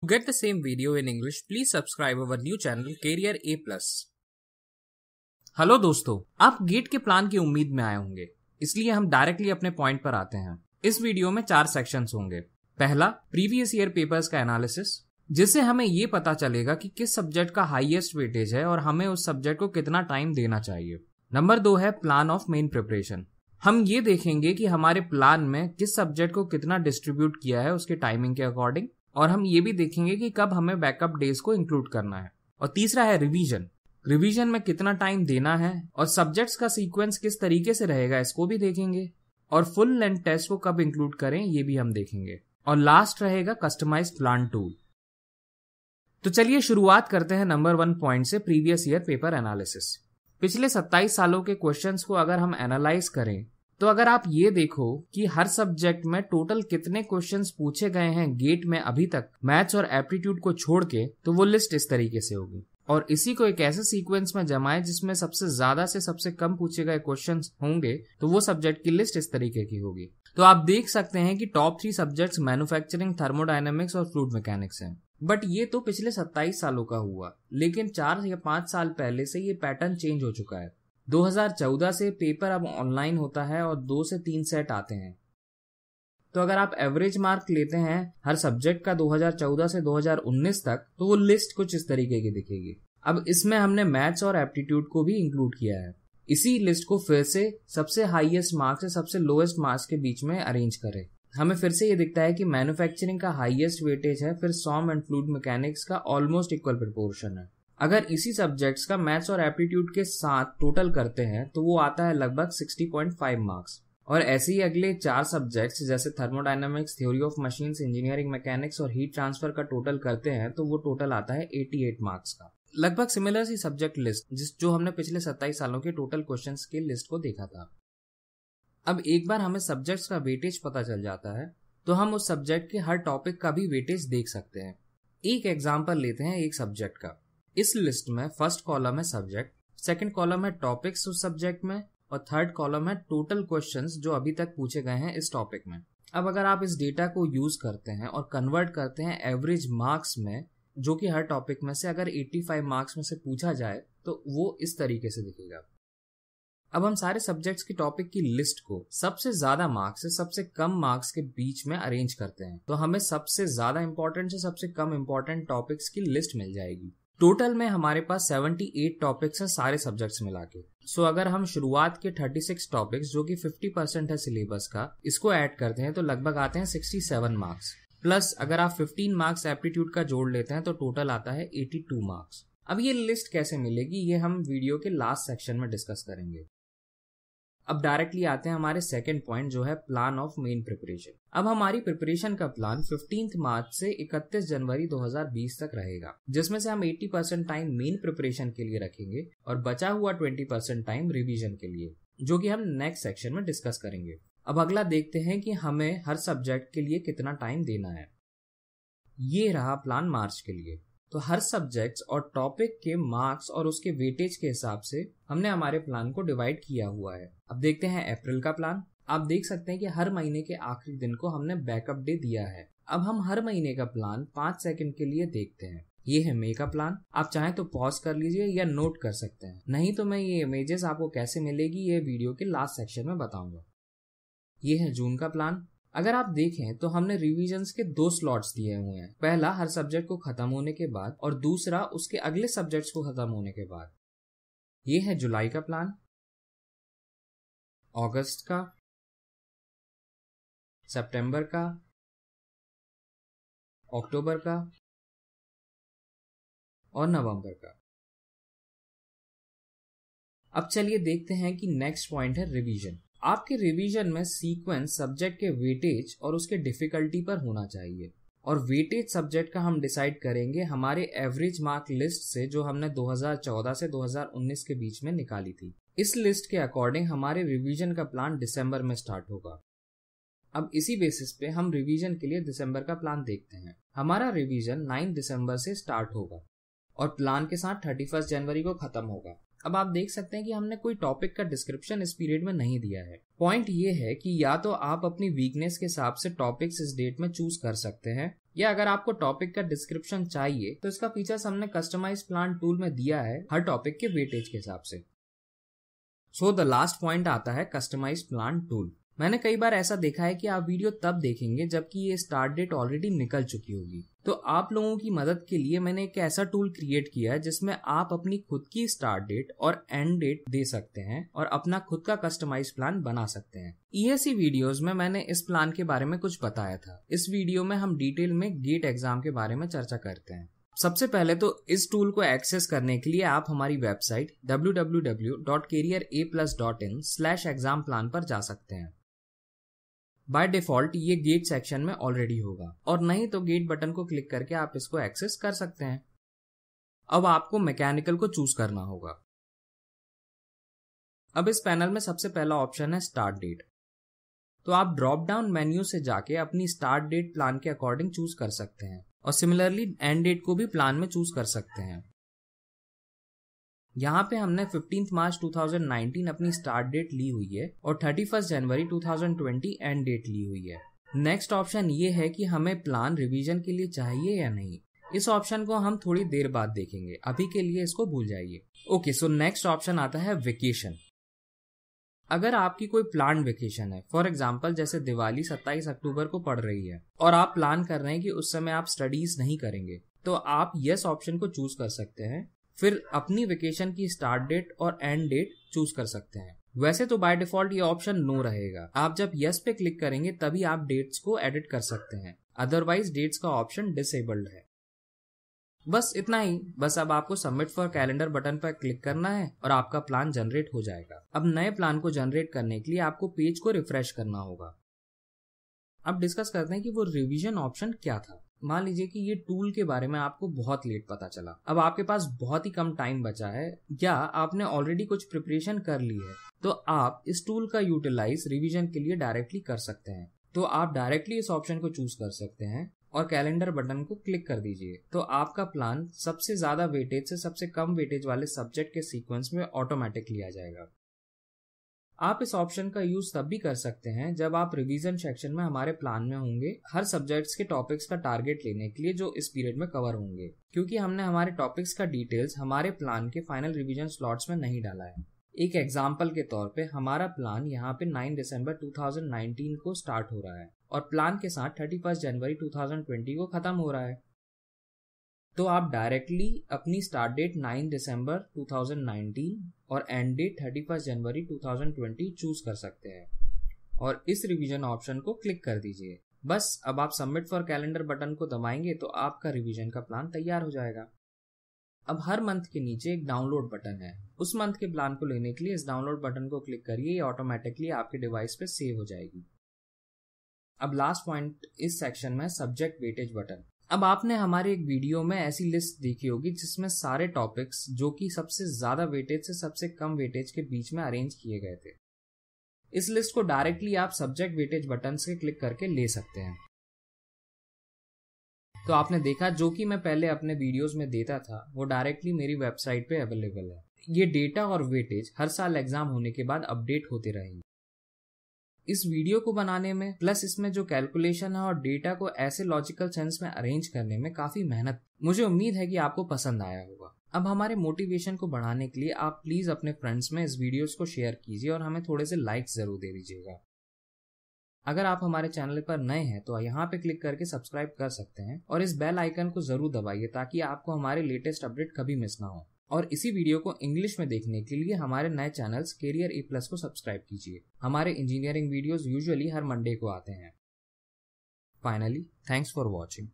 To get the same video in English, please subscribe our new channel Career A+. Hello दोस्तों, आप gate के plan की उम्मीद में आए होंगे, इसलिए हम डायरेक्टली अपने पॉइंट पर आते हैं। इस वीडियो में 4 सेक्शंस होंगे। पहला, प्रीवियस ईयर पेपर्स का एनालिसिस, जिससे हमें ये पता चलेगा कि किस सब्जेक्ट का हाईएस्ट वेटेज है और हमें उस सब्जेक्ट को कितना टाइम देना चाहिए। नंबर 2 है प्लान ऑफ मेन प्रिपरेशन। हम ये देखेंगे कि हमारे प्लान में किस सब्जेक्ट को कितना डिस्ट्रीब्यूट किया है उसके टाइमिंग के अकॉर्डिंग, और हम ये भी देखेंगे कि कब हमें बैकअप डेज को इंक्लूड करना है। और तीसरा है रिवीजन में कितना टाइम देना है और सब्जेक्ट्स का सीक्वेंस किस तरीके से रहेगा इसको भी देखेंगे, और फुल लेंथ टेस्ट को कब इंक्लूड करें ये भी हम देखेंगे। और लास्ट रहेगा कस्टमाइज्ड प्लान टूल। तो चलिए शुरुआत करते हैं नंबर 1 पॉइंट से, प्रीवियस ईयर पेपर एनालिसिस। पिछले 27 सालों के क्वेश्चंस को अगर हम एनालाइज करें तो अगर आप ये देखो कि हर सब्जेक्ट में टोटल कितने क्वेश्चंस पूछे गए हैं गेट में अभी तक, मैथ्स और एप्टीट्यूड को छोड़ के, तो वो लिस्ट इस तरीके से होगी। और इसी को एक ऐसे सीक्वेंस में जमाएं जिसमें सबसे ज्यादा से सबसे कम पूछे गए क्वेश्चंस होंगे, तो वो सब्जेक्ट की लिस्ट इस तरीके की होगी। तो आप देख सकते हैं कि टॉप 3 सब्जेक्ट्स मैन्युफैक्चरिंग, थर्मोडायनेमिक्स और फ्लूइड मैकेनिक्स हैं। बट ये तो पिछले 27 सालों का हुआ, लेकिन 4 या 5 साल पहले से ये पैटर्न चेंज हो चुका है। 2014 से पेपर अब ऑनलाइन होता है और 2 से 3 सेट आते हैं। तो अगर आप एवरेज मार्क लेते हैं हर सब्जेक्ट का 2014 से 2019 तक, तो वो लिस्ट कुछ इस तरीके की दिखेगी। अब इसमें हमने मैथ्स और एप्टीट्यूड को भी इंक्लूड किया है। इसी लिस्ट को फिर से सबसे हाईएस्ट मार्क्स से सबसे लोएस्ट मार्क्स के बीच में अरेंज करें। हमें फिर से ये दिखता है कि मैन्युफैक्चरिंग का हाईएस्ट वेटेज है, फिर सॉम एंड फ्लूइड मैकेनिक्स का ऑलमोस्ट इक्वल प्रोपोर्शन है। अगर इसी सब्जेक्ट्स का मैथ्स और एप्टीट्यूड के साथ टोटल करते हैं तो वो आता है लगभग 60.5 मार्क्स। और ऐसे ही अगले 4 सब्जेक्ट्स जैसे thermodynamics, theory of machines, engineering mechanics और हीट ट्रांसफर का टोटल करते हैं तो वो टोटल आता है 88 मार्क्स का। लगभग सिमिलर सी सब्जेक्ट लिस्ट जो हमने पिछले 27 सालों के टोटल क्वेश्चंस की लिस्ट को देखा था। अब एक बार हमें सब्जेक्ट्स का वेटेज पता चल जाता है तो हम उस सब्जेक्ट के हर टॉपिक का भी वेटेज देख सकते हैं। एक एग्जाम्पल लेते हैं एक सब्जेक्ट का। इस लिस्ट में फर्स्ट कॉलम है सब्जेक्ट, सेकंड कॉलम है टॉपिक्स उस सब्जेक्ट में, और थर्ड कॉलम है टोटल क्वेश्चंस जो अभी तक पूछे गए हैं इस टॉपिक में। अब अगर आप इस डेटा को यूज करते हैं और कन्वर्ट करते हैं एवरेज मार्क्स में, जो कि हर टॉपिक में से अगर 85 मार्क्स में से पूछा जाए तो वो इस तरीके से दिखेगा। अब हम सारे सब्जेक्ट्स की टॉपिक की लिस्ट को सबसे ज्यादा मार्क्स से सबसे कम मार्क्स के बीच में अरेंज करते हैं, तो हमें सबसे ज्यादा इंपॉर्टेंट से सबसे कम इंपॉर्टेंट टॉपिक्स की लिस्ट मिल जाएगी। टोटल में हमारे पास 78 टॉपिक्स हैं सारे सब्जेक्ट्स मिला के। सो अगर हम शुरुआत के 36 टॉपिक्स जो कि 50% है सिलेबस का, इसको ऐड करते हैं तो लगभग आते हैं 67 मार्क्स। प्लस अगर आप 15 मार्क्स एप्टीट्यूड का जोड़ लेते हैं तो टोटल आता है 82 मार्क्स। अब ये लिस्ट कैसे मिलेगी ये हम वीडियो के लास्ट सेक्शन में डिस्कस करेंगे। अब डायरेक्टली आते हैं हमारे सेकंड पॉइंट जो है प्लान ऑफ मेन प्रिपरेशन। अब हमारी प्रिपरेशन का प्लान 15 मार्च से 31 जनवरी 2020 तक रहेगा, जिसमें से हम 80% टाइम मेन प्रिपरेशन के लिए रखेंगे और बचा हुआ 20% टाइम रिवीजन के लिए, जो कि हम नेक्स्ट सेक्शन में डिस्कस करेंगे। अब अगला देखते हैं कि हमें हर सब्जेक्ट के लिए कितना टाइम देना है। ये रहा प्लान मार्च के लिए। तो हर सब्जेक्ट और टॉपिक के मार्क्स और उसके वेटेज के हिसाब से हमने हमारे प्लान को डिवाइड किया हुआ है। अब देखते हैं अप्रैल का प्लान। आप देख सकते हैं कि हर महीने के आखिरी दिन को हमने बैकअप डे दिया है। अब हम हर महीने का प्लान 5 सेकंड के लिए देखते हैं। ये है मई का प्लान। आप चाहें तो पॉज कर लीजिए या नोट कर सकते हैं, नहीं तो मैं ये इमेजेस आपको कैसे मिलेगी ये वीडियो के लास्ट सेक्शन में बताऊंगा। ये है जून का प्लान। अगर आप देखें तो हमने रिवीजन्स के 2 स्लॉट्स दिए हुए हैं, पहला हर सब्जेक्ट को खत्म होने के बाद और दूसरा उसके अगले सब्जेक्ट्स को खत्म होने के बाद। ये है जुलाई का प्लान, अगस्त का, सितंबर का, अक्टूबर का और नवंबर का। अब चलिए देखते हैं कि नेक्स्ट पॉइंट है रिवीजन। आपके रिवीजन में सीक्वेंस सब्जेक्ट के वेटेज और उसके डिफिकल्टी पर होना चाहिए, और वेटेज सब्जेक्ट का हम डिसाइड करेंगे हमारे एवरेज मार्क लिस्ट से जो हमने 2014 से 2019 के बीच में निकाली थी। इस लिस्ट के अकॉर्डिंग हमारे रिवीजन का प्लान दिसंबर में स्टार्ट होगा। अब इसी बेसिस पे हम रिवीजन के लिए दिसंबर का प्लान देखते हैं। हमारा रिवीजन 9 दिसंबर से स्टार्ट होगा और प्लान के साथ 31 जनवरी को खत्म होगा। अब आप देख सकते हैं कि हमने कोई टॉपिक का डिस्क्रिप्शन इस पीरियड में नहीं दिया है। पॉइंट ये है कि या तो आप अपनी वीकनेस के हिसाब से टॉपिक्स इस डेट में चूज कर सकते हैं, या अगर आपको टॉपिक का डिस्क्रिप्शन चाहिए तो इसका फीचर्स हमने कस्टमाइज प्लान टूल में दिया है हर टॉपिक के वेटेज के हिसाब से। सो द लास्ट पॉइंट आता है कस्टमाइज प्लान टूल। मैंने कई बार ऐसा देखा है कि आप वीडियो तब देखेंगे जबकि ये स्टार्ट डेट ऑलरेडी निकल चुकी होगी। तो आप लोगों की मदद के लिए मैंने एक ऐसा टूल क्रिएट किया है जिसमें आप अपनी खुद की स्टार्ट डेट और एंड डेट दे सकते हैं और अपना खुद का कस्टमाइज प्लान बना सकते हैं। ESE वीडियोस में मैंने इस प्लान के बारे में कुछ बताया था। इस वीडियो में हम डिटेल में गेट एग्जाम के बारे में चर्चा करते हैं। सबसे पहले तो इस टूल को एक्सेस करने के लिए आप हमारी वेबसाइट www.careeraplus.in/examplan पर जा सकते हैं। बाय डिफॉल्ट ये गेट सेक्शन में ऑलरेडी होगा और नहीं तो गेट बटन को क्लिक करके आप इसको एक्सेस कर सकते हैं। अब आपको मैकेनिकल को चूज करना होगा। अब इस पैनल में सबसे पहला ऑप्शन है स्टार्ट डेट। तो आप ड्रॉप डाउन मेन्यू से जाके अपनी स्टार्ट डेट प्लान के अकॉर्डिंग चूज कर सकते हैं और सिमिलरली एंड डेट को भी प्लान में चूज कर सकते हैं। यहाँ पे हमने 15 मार्च 2019 अपनी स्टार्ट डेट ली हुई है और 31 जनवरी 2020 एंड डेट ली हुई है। नेक्स्ट ऑप्शन ये है कि हमें प्लान रिवीजन के लिए चाहिए या नहीं। इस ऑप्शन को हम थोड़ी देर बाद देखेंगे, अभी के लिए इसको भूल जाइए। ओके, सो नेक्स्ट ऑप्शन आता है वेकेशन। अगर आपकी कोई प्लान वेकेशन है, फॉर एग्जाम्पल जैसे दिवाली 27 अक्टूबर को पड़ रही है और आप प्लान कर रहे हैं कि उस समय आप स्टडीज नहीं करेंगे, तो आप यस ऑप्शन को चूज कर सकते हैं। फिर अपनी वेकेशन की स्टार्ट डेट और एंड डेट चूज कर सकते हैं। वैसे तो बाय डिफॉल्ट ये ऑप्शन नो रहेगा। आप जब यस पे क्लिक करेंगे तभी आप डेट्स को एडिट कर सकते हैं, अदरवाइज डेट्स का ऑप्शन डिसेबल्ड है। बस इतना ही। बस अब आपको सबमिट फॉर कैलेंडर बटन पर क्लिक करना है और आपका प्लान जनरेट हो जाएगा। अब नए प्लान को जनरेट करने के लिए आपको पेज को रिफ्रेश करना होगा। अब डिस्कस करते हैं कि वो रिवीजन ऑप्शन क्या था। मान लीजिए कि ये टूल के बारे में आपको बहुत लेट पता चला। अब आपके पास बहुत ही कम टाइम बचा है या आपने ऑलरेडी कुछ प्रिपरेशन कर ली है, तो आप इस टूल का यूटिलाइज रिवीजन के लिए डायरेक्टली कर सकते हैं। तो आप डायरेक्टली इस ऑप्शन को चूज कर सकते हैं और कैलेंडर बटन को क्लिक कर दीजिए। तो आपका प्लान सबसे ज्यादा वेटेज से सबसे कम वेटेज वाले सब्जेक्ट के सीक्वेंस में ऑटोमेटिकली आ जाएगा। आप इस ऑप्शन का यूज तब भी कर सकते हैं जब आप रिवीजन सेक्शन में हमारे प्लान में होंगे हर सब्जेक्ट्स के टॉपिक्स का टारगेट लेने के लिए जो इस पीरियड में कवर होंगे, क्योंकि हमने हमारे टॉपिक्स का डिटेल्स हमारे प्लान के फाइनल रिवीजन स्लॉट्स में नहीं डाला है। एक एग्जाम्पल के तौर पे हमारा प्लान यहाँ पे 9 दिसंबर 2019 को स्टार्ट हो रहा है और प्लान के साथ 31 जनवरी 2020 को खत्म हो रहा है। तो आप डायरेक्टली अपनी स्टार्ट डेट 9 दिसंबर 2019 और एंड डेट 31 जनवरी 2020 चूज कर सकते हैं और इस रिवीजन ऑप्शन को क्लिक कर दीजिए। बस अब आप सबमिट फॉर कैलेंडर बटन को दबाएंगे तो आपका रिवीजन का प्लान तैयार हो जाएगा। अब हर मंथ के नीचे एक डाउनलोड बटन है। उस मंथ के प्लान को लेने के लिए इस डाउनलोड बटन को क्लिक करिए, ये ऑटोमेटिकली आपके डिवाइस पे सेव हो जाएगी। अब लास्ट पॉइंट इस सेक्शन में सब्जेक्ट वेटेज बटन। अब आपने हमारे एक वीडियो में ऐसी लिस्ट देखी होगी जिसमें सारे टॉपिक्स जो कि सबसे ज्यादा वेटेज से सबसे कम वेटेज के बीच में अरेंज किए गए थे। इस लिस्ट को डायरेक्टली आप सब्जेक्ट वेटेज बटन से क्लिक करके ले सकते हैं। तो आपने देखा जो कि मैं पहले अपने वीडियोस में देता था वो डायरेक्टली मेरी वेबसाइट पे अवेलेबल है। ये डेटा और वेटेज हर साल एग्जाम होने के बाद अपडेट होते रहेंगे। इस वीडियो को बनाने में प्लस इसमें जो कैलकुलेशन है और डेटा को ऐसे लॉजिकल सेंस में अरेंज करने में काफी मेहनत, मुझे उम्मीद है कि आपको पसंद आया होगा। अब हमारे मोटिवेशन को बढ़ाने के लिए आप प्लीज अपने फ्रेंड्स में इस वीडियोस को शेयर कीजिए और हमें थोड़े से लाइक्स जरूर दे दीजिएगा। अगर आप हमारे चैनल पर नए हैं तो यहाँ पे क्लिक करके सब्सक्राइब कर सकते हैं और इस बेल आइकन को जरूर दबाइए ताकि आपको हमारे लेटेस्ट अपडेट कभी मिस ना हो। और इसी वीडियो को इंग्लिश में देखने के लिए हमारे नए चैनल्स कैरियर ए प्लस को सब्सक्राइब कीजिए। हमारे इंजीनियरिंग वीडियोस यूजुअली हर मंडे को आते हैं। Finally, thanks for watching.